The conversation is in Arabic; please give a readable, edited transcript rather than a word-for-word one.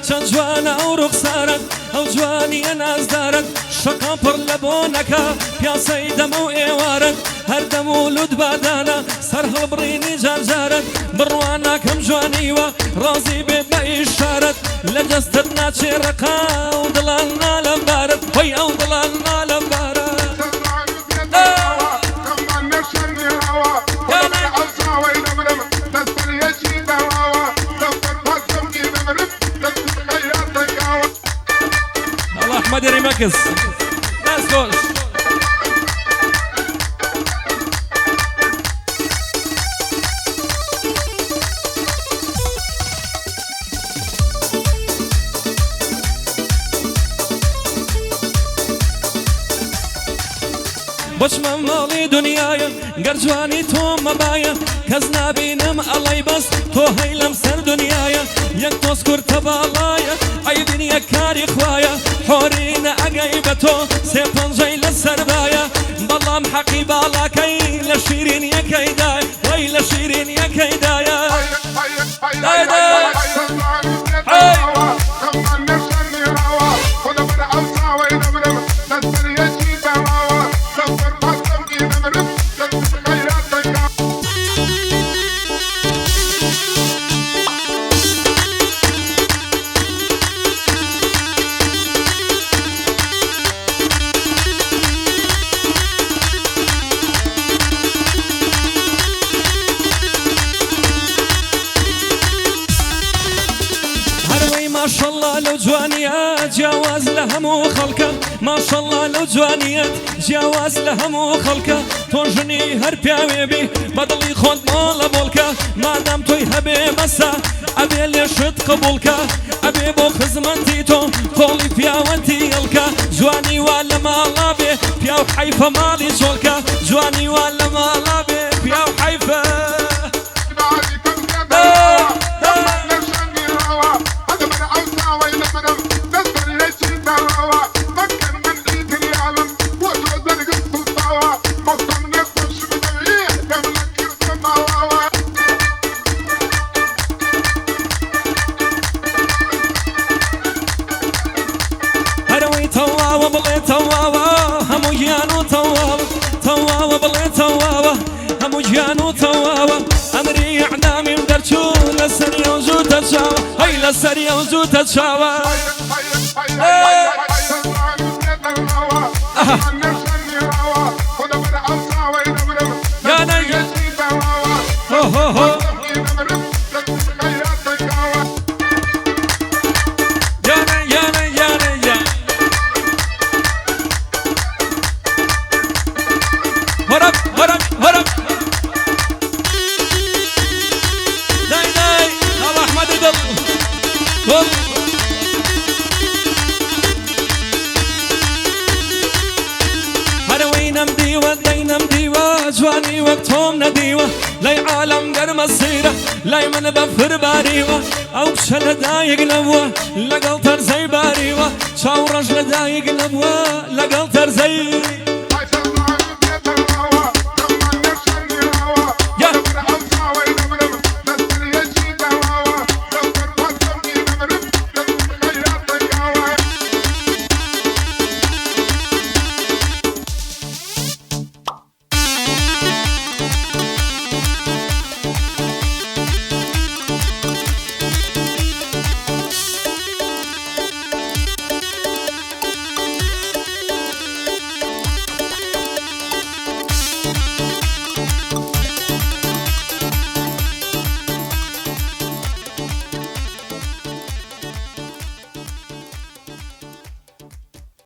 چەند جوانە ئەو ڕوخسارت ئەو جوانیە نازدارت شەقام پڕ لە بۆنەکە پیاسەی دەمە و ئێوارت هەردەم و لوت بادانە سەر هەڵبڕینی جارجارت بڕوان ناکەم جوانیوە ڕازی بێ بە ئیشارەت لە دەستت ناچێ ڕقا و دڵان نالەم بارت وەی ئەو دڵان نالەم بارت مدري مكس ناس خوش بچمە ماڵی دنیایە گەر جوانی تۆ مەبایە کەس نابینم ئەڵەی بەس تۆ هەی لەم سەر دنیایە یەک تۆز کورتە باڵایە ئەیبین یەک کاری خوایە حۆرینە ئەگەی بە تۆ سێ پەنجەی لەسەر بایە بەڵام حەقی باڵاکەی لە شیرینیەکەیدای وەی لە شیرینیەکەیدایە ماشاءالله لو جوانيات جواز لهم وخلقه ماشاءالله لو جوانيات جواز لهم وخلقه تونجني هر بياوي بدلي خود مال بولكا ما دام توي هبي مسا ابي ليشت قبولك ابي بو خزمتي تو طولي بياوتي يلكا جواني ولا مالا بي بياو حيفا مالي جولكا جواني ولا مالا بي بياو حيفا أمري إعدامي مدرشو لسري وزوت الشاوة هاي لسري وزوت الشاوة يا نجم هو هو هو هرب هرب هرب داي داي الله احمد دل دل هروينم ديوة دينم ديوة جواني وقتهم نديوة لاي عالم قرم السيرة لاي من بفر باريوة او بشل دايق نبوة لقل ترزي باريوة شاو رجل دايق نبوة لقل ترزي